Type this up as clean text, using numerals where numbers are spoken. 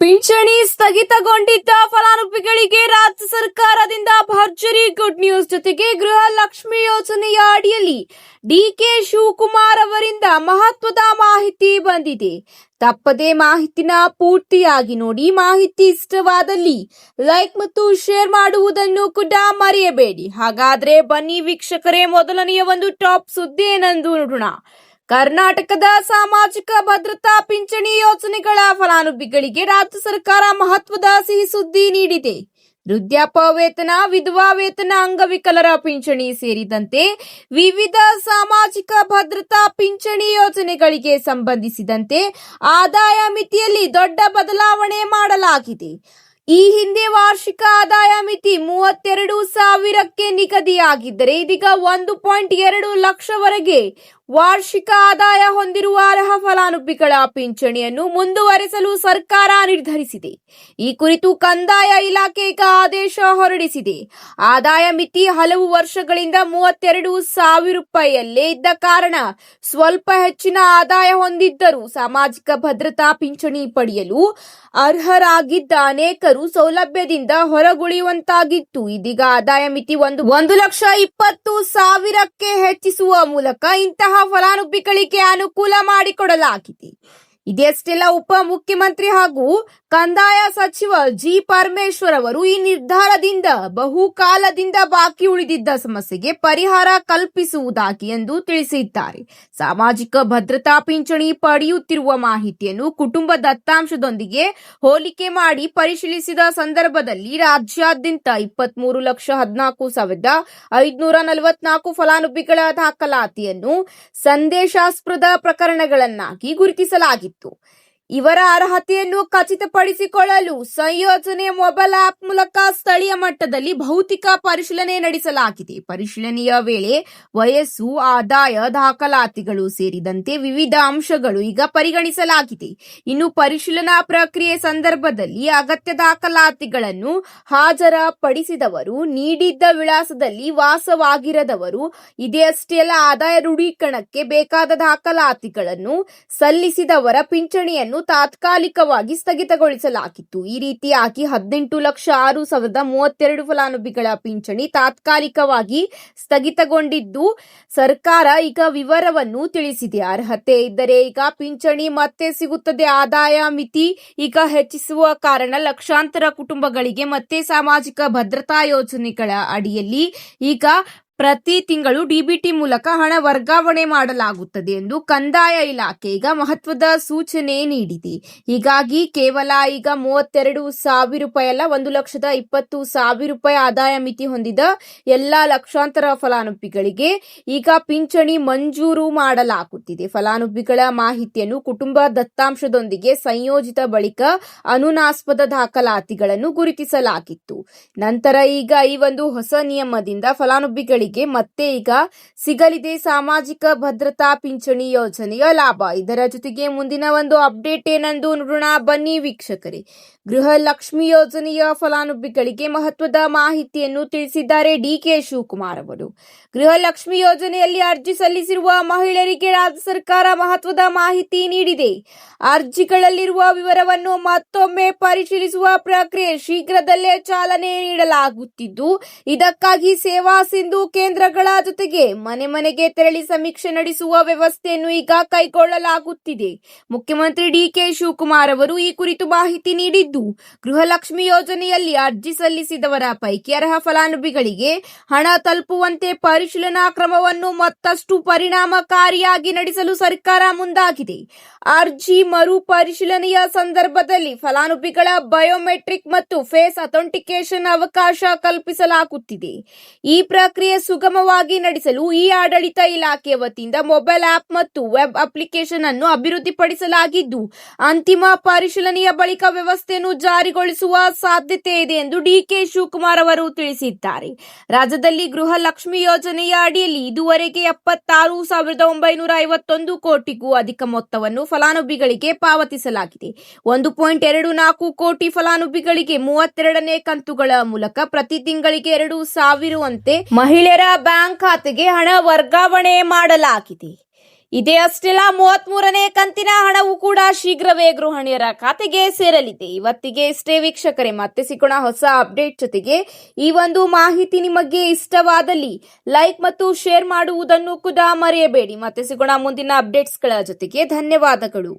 ಪಿಂಚಣಿ ಸ್ಥಗಿತಗೊಂಡಿದ್ದ ಫಲಾನುಭವಿಗಳಿಗೆ ರಾಜ್ಯ ಸರ್ಕಾರದಿಂದ ಭರ್ಜರಿ ಗುಡ್ ನ್ಯೂಸ್. ಜೊತೆಗೆ ಗೃಹಲಕ್ಷ್ಮಿ ಯೋಜನೆಯ ಅಡಿಯಲ್ಲಿ ಡಿಕೆ ಶಿವಕುಮಾರ್ ಅವರಿಂದ ಮಹತ್ವದ ಮಾಹಿತಿ ಬಂದಿದೆ. ತಪ್ಪದೇ ಮಾಹಿತಿನ ಪೂರ್ತಿಯಾಗಿ ನೋಡಿ. ಮಾಹಿತಿ ಇಷ್ಟವಾದಲ್ಲಿ ಲೈಕ್ ಮತ್ತು ಶೇರ್ ಮಾಡುವುದನ್ನು ಕೂಡ ಮರೆಯಬೇಡಿ. ಹಾಗಾದ್ರೆ ಬನ್ನಿ ವೀಕ್ಷಕರೇ, ಮೊದಲನೆಯ ಒಂದು ಟಾಪ್ ಸುದ್ದಿ ಏನೆಂದು ನೋಡೋಣ. ಕರ್ನಾಟಕದ ಸಾಮಾಜಿಕ ಭದ್ರತಾ ಪಿಂಚಣಿ ಯೋಜನೆಗಳ ಫಲಾನುಭವಿಗಳಿಗೆ ರಾಜ್ಯ ಸರ್ಕಾರ ಮಹತ್ವದ ಸಿಹಿ ಸುದ್ದಿ ನೀಡಿದೆ. ವೃದ್ಧಾಪ್ಯ ವೇತನ, ವಿಧವಾ ವೇತನ, ಅಂಗವಿಕಲರ ಪಿಂಚಣಿ ಸೇರಿದಂತೆ ವಿವಿಧ ಸಾಮಾಜಿಕ ಭದ್ರತಾ ಪಿಂಚಣಿ ಯೋಜನೆಗಳಿಗೆ ಸಂಬಂಧಿಸಿದಂತೆ ಆದಾಯ ಮಿತಿಯಲ್ಲಿ ದೊಡ್ಡ ಬದಲಾವಣೆ ಮಾಡಲಾಗಿದೆ. ಈ ಹಿಂದೆ ವಾರ್ಷಿಕ ಆದಾಯ ಮಿತಿ 32,000ಕ್ಕೆ ನಿಗದಿಯಾಗಿದ್ದರೆ ಇದೀಗ 1.2 ಲಕ್ಷವರೆಗೆ ವಾರ್ಷಿಕ ಆದಾಯ ಹೊಂದಿರುವ ಅರ್ಹ ಫಲಾನುಭವಿಗಳ ಪಿಂಚಣಿಯನ್ನು ಮುಂದುವರೆಸಲು ಸರ್ಕಾರ ನಿರ್ಧರಿಸಿದೆ. ಈ ಕುರಿತು ಕಂದಾಯ ಇಲಾಖೆ ಈಗ ಆದೇಶ ಹೊರಡಿಸಿದೆ. ಆದಾಯ ಮಿತಿ ಹಲವು ವರ್ಷಗಳಿಂದ 32,000 ರೂಪಾಯಿಯಲ್ಲೇ ಇದ್ದ ಕಾರಣ ಸ್ವಲ್ಪ ಹೆಚ್ಚಿನ ಆದಾಯ ಹೊಂದಿದ್ದರೂ ಸಾಮಾಜಿಕ ಭದ್ರತಾ ಪಿಂಚಣಿ ಪಡೆಯಲು ಅರ್ಹರಾಗಿದ್ದ ಅನೇಕರು ಸೌಲಭ್ಯದಿಂದ ಹೊರಗುಳಿಯುವಂತಾಗಿತ್ತು. ಇದೀಗ ಆದಾಯ ಮಿತಿ 1,20,000ಕ್ಕೆ ಹೆಚ್ಚಿಸುವ ಮೂಲಕ ಇಂತಹ ಫಲಾನುಭವಿಗಳಿಗೆ ಅನುಕೂಲ ಮಾಡಿಕೊಡಲಾಗಿದೆ. ಇದೆಷ್ಟೆಲ್ಲ ಉಪಮುಖ್ಯಮಂತ್ರಿ ಹಾಗೂ ಕಂದಾಯ ಸಚಿವ ಜಿ ಪರಮೇಶ್ವರ್ ಅವರು ಈ ನಿರ್ಧಾರದಿಂದ ಬಹುಕಾಲದಿಂದ ಬಾಕಿ ಉಳಿದಿದ್ದ ಸಮಸ್ಯೆಗೆ ಪರಿಹಾರ ಕಲ್ಪಿಸುವುದಾಗಿ ಎಂದು ತಿಳಿಸಿದ್ದಾರೆ. ಸಾಮಾಜಿಕ ಭದ್ರತಾ ಪಿಂಚಣಿ ಪಡೆಯುತ್ತಿರುವ ಮಾಹಿತಿಯನ್ನು ಕುಟುಂಬ ದತ್ತಾಂಶದೊಂದಿಗೆ ಹೋಲಿಕೆ ಮಾಡಿ ಪರಿಶೀಲಿಸಿದ ಸಂದರ್ಭದಲ್ಲಿ ರಾಜ್ಯಾದ್ಯಂತ 23,14,544 ಫಲಾನುಭವಿಗಳ ದಾಖಲಾತಿಯನ್ನು ಸಂದೇಶಾಸ್ಪದ ಪ್ರಕರಣಗಳನ್ನಾಗಿ ಗುರುತಿಸಲಾಗಿತ್ತು. ಇವರ ಅರ್ಹತೆಯನ್ನು ಖಚಿತಪಡಿಸಿಕೊಳ್ಳಲು ಸಂಯೋಜನೆ ಮೊಬೈಲ್ ಆಪ್ ಮೂಲಕ ಸ್ಥಳೀಯ ಮಟ್ಟದಲ್ಲಿ ಭೌತಿಕ ಪರಿಶೀಲನೆ ನಡೆಸಲಾಗಿದೆ. ಪರಿಶೀಲನೆಯ ವೇಳೆ ವಯಸ್ಸು, ಆದಾಯ, ದಾಖಲಾತಿಗಳು ಸೇರಿದಂತೆ ವಿವಿಧ ಅಂಶಗಳು ಈಗ ಪರಿಗಣಿಸಲಾಗಿದೆ. ಇನ್ನು ಪರಿಶೀಲನಾ ಪ್ರಕ್ರಿಯೆ ಸಂದರ್ಭದಲ್ಲಿ ಅಗತ್ಯ ದಾಖಲಾತಿಗಳನ್ನು ಹಾಜರಪಡಿಸಿದವರು, ನೀಡಿದ್ದ ವಿಳಾಸದಲ್ಲಿ ವಾಸವಾಗಿರದವರು, ಇದೆಯಷ್ಟೆಲ್ಲ ಆದಾಯ ದೃಢೀಕರಣಕ್ಕೆ ಬೇಕಾದ ದಾಖಲಾತಿಗಳನ್ನು ಸಲ್ಲಿಸಿದವರ ಪಿಂಚಣಿಯನ್ನು ತಾತ್ಕಾಲಿಕವಾಗಿ ಸ್ಥಗಿತಗೊಳಿಸಲಾಗಿತ್ತು. ಈ ರೀತಿಯಾಗಿ 18,06,032 ಫಲಾನುಭವಿಗಳ ಪಿಂಚಣಿ ತಾತ್ಕಾಲಿಕವಾಗಿ ಸ್ಥಗಿತಗೊಂಡಿದ್ದು ಸರ್ಕಾರ ಈಗ ವಿವರವನ್ನು ತಿಳಿಸಿದೆ. ಅರ್ಹತೆ ಇದ್ದರೆ ಈಗ ಪಿಂಚಣಿ ಮತ್ತೆ ಸಿಗುತ್ತದೆ. ಆದಾಯ ಮಿತಿ ಈಗ ಹೆಚ್ಚಿಸುವ ಕಾರಣ ಲಕ್ಷಾಂತರ ಕುಟುಂಬಗಳಿಗೆ ಮತ್ತೆ ಸಾಮಾಜಿಕ ಭದ್ರತಾ ಯೋಜನೆಗಳ ಅಡಿಯಲ್ಲಿ ಈಗ ಪ್ರತಿ ತಿಂಗಳು ಡಿಬಿಟಿ ಮೂಲಕ ಹಣ ವರ್ಗಾವಣೆ ಮಾಡಲಾಗುತ್ತದೆ ಎಂದು ಕಂದಾಯ ಇಲಾಖೆ ಈಗ ಮಹತ್ವದ ಸೂಚನೆ ನೀಡಿದೆ. ಹೀಗಾಗಿ ಕೇವಲ ಈಗ 32,000 ರೂಪಾಯಿ ಅಲ್ಲ, 1,20,000 ರೂಪಾಯಿ ಆದಾಯ ಮಿತಿ ಹೊಂದಿದ ಎಲ್ಲಾ ಲಕ್ಷಾಂತರ ಫಲಾನುಭವಿಗಳಿಗೆ ಈಗ ಪಿಂಚಣಿ ಮಂಜೂರು ಮಾಡಲಾಗುತ್ತಿದೆ. ಫಲಾನುಭವಿಗಳ ಮಾಹಿತಿಯನ್ನು ಕುಟುಂಬ ದತ್ತಾಂಶದೊಂದಿಗೆ ಸಂಯೋಜಿತ ಬಳಿಕ ಅನುಮಾನಾಸ್ಪದ ದಾಖಲಾತಿಗಳನ್ನು ಗುರುತಿಸಲಾಗಿತ್ತು. ನಂತರ ಈಗ ಈ ಒಂದು ಹೊಸ ನಿಯಮದಿಂದ ಫಲಾನುಭವಿಗಳಿಗೆ ಮತ್ತೆ ಈಗ ಸಿಗಲಿದೆ ಸಾಮಾಜಿಕ ಭದ್ರತಾ ಪಿಂಚಣಿ ಯೋಜನೆಯ ಲಾಭ. ಇದರ ಜೊತೆಗೆ ಮುಂದಿನ ಒಂದು ಅಪ್ಡೇಟ್ ಏನೆಂದು ನೋಡೋಣ ಬನ್ನಿ ವೀಕ್ಷಕರೇ. ಗೃಹಲಕ್ಷ್ಮಿ ಯೋಜನೆಯ ಫಲಾನುಭವಿಗಳಿಗೆ ಮಹತ್ವದ ಮಾಹಿತಿಯನ್ನು ತಿಳಿಸಿದ್ದಾರೆ ಡಿಕೆ ಶಿವಕುಮಾರ್ ಅವರು. ಗೃಹಲಕ್ಷ್ಮಿ ಯೋಜನೆಯಲ್ಲಿ ಅರ್ಜಿ ಸಲ್ಲಿಸಿರುವ ಮಹಿಳೆಯರಿಗೆ ರಾಜ್ಯ ಸರ್ಕಾರ ಮಹತ್ವದ ಮಾಹಿತಿ ನೀಡಿದೆ. ಅರ್ಜಿಗಳಲ್ಲಿರುವ ವಿವರವನ್ನು ಮತ್ತೊಮ್ಮೆ ಪರಿಶೀಲಿಸುವ ಪ್ರಕ್ರಿಯೆ ಶೀಘ್ರದಲ್ಲೇ ಚಾಲನೆ ನೀಡಲಾಗುತ್ತಿದ್ದು, ಇದಕ್ಕಾಗಿ ಸೇವಾ ಸಿಂಧು ಕೇಂದ್ರಗಳ ಜೊತೆಗೆ ಮನೆ ಮನೆಗೆ ತೆರಳಿ ಸಮೀಕ್ಷೆ ನಡೆಸುವ ವ್ಯವಸ್ಥೆಯನ್ನು ಈಗ ಕೈಗೊಳ್ಳಲಾಗುತ್ತಿದೆ. ಮುಖ್ಯಮಂತ್ರಿ ಡಿಕೆ ಶಿವಕುಮಾರ್ ಅವರು ಈ ಕುರಿತು ಮಾಹಿತಿ ನೀಡಿದ್ದು, ಗೃಹಲಕ್ಷ್ಮಿ ಯೋಜನೆಯಲ್ಲಿ ಅರ್ಜಿ ಸಲ್ಲಿಸಿದವರ ಪೈಕಿ ಅರ್ಹ ಫಲಾನುಭವಿಗಳಿಗೆ ಹಣ ತಲುಪುವಂತೆ ಪರಿಶೀಲನಾ ಕ್ರಮವನ್ನು ಮತ್ತಷ್ಟು ಪರಿಣಾಮಕಾರಿಯಾಗಿ ನಡೆಸಲು ಸರ್ಕಾರ ಮುಂದಾಗಿದೆ. ಅರ್ಜಿ ಮರು ಪರಿಶೀಲನೆಯ ಸಂದರ್ಭದಲ್ಲಿ ಫಲಾನುಭವಿಗಳ ಬಯೋಮೆಟ್ರಿಕ್ ಮತ್ತು ಫೇಸ್ ಅಥೆಂಟಿಕೇಶನ್ ಅವಕಾಶ ಕಲ್ಪಿಸಲಾಗುತ್ತಿದೆ. ಈ ಪ್ರಕ್ರಿಯೆ ಸುಗಮವಾಗಿ ನಡೆಸಲು ಈ ಆಡಳಿತ ಇಲಾಖೆ ವತಿಯಿಂದ ಮೊಬೈಲ್ ಆಪ್ ಮತ್ತು ವೆಬ್ ಅಪ್ಲಿಕೇಶನ್ ಅನ್ನು ಅಭಿವೃದ್ಧಿಪಡಿಸಲಾಗಿದ್ದು, ಅಂತಿಮ ಪರಿಶೀಲನೆಯ ಬಳಿಕ ವ್ಯವಸ್ಥೆಯನ್ನು ಜಾರಿಗೊಳಿಸುವ ಸಾಧ್ಯತೆ ಇದೆ ಎಂದು ಡಿಕೆ ಶಿವಕುಮಾರ್ ಅವರು ತಿಳಿಸಿದ್ದಾರೆ. ರಾಜ್ಯದಲ್ಲಿ ಗೃಹಲಕ್ಷ್ಮಿ ಯೋಜನೆಯ ಅಡಿಯಲ್ಲಿ ಇದುವರೆಗೆ 76,951 ಕೋಟಿಗೂ ಅಧಿಕ ಮೊತ್ತವನ್ನು ಫಲಾನುಭವಿಗಳಿಗೆ ಪಾವತಿಸಲಾಗಿದೆ. 1.24 ಕೋಟಿ ಫಲಾನುಭವಿಗಳಿಗೆ 32ನೇ ಕಂತುಗಳ ಮೂಲಕ ಪ್ರತಿ ತಿಂಗಳಿಗೆ 2,000 ಅಂತೆ ಮಹಿಳೆಯರ ಬ್ಯಾಂಕ್ ಖಾತೆಗೆ ಹಣ ವರ್ಗಾವಣೆ ಮಾಡಲಾಗಿದೆ. ಇದೇ ಅಷ್ಟೆಲ್ಲ 33ನೇ ಕಂತಿನ ಹಣವು ಕೂಡ ಶೀಘ್ರವೇ ಗೃಹಿಣಿಯರ ಖಾತೆಗೆ ಸೇರಲಿದೆ. ಇವತ್ತಿಗೆ ಇಷ್ಟೇ ವೀಕ್ಷಕರೇ, ಮತ್ತೆ ಸಿಗೋಣ ಹೊಸ ಅಪ್ಡೇಟ್ ಜೊತೆಗೆ. ಈ ಒಂದು ಮಾಹಿತಿ ನಿಮಗೆ ಇಷ್ಟವಾದಲ್ಲಿ ಲೈಕ್ ಮತ್ತು ಶೇರ್ ಮಾಡುವುದನ್ನು ಕೂಡ ಮರೆಯಬೇಡಿ. ಮತ್ತೆ ಸಿಗೋಣ ಮುಂದಿನ ಅಪ್ಡೇಟ್ಸ್ಗಳ ಜೊತೆಗೆ. ಧನ್ಯವಾದಗಳು.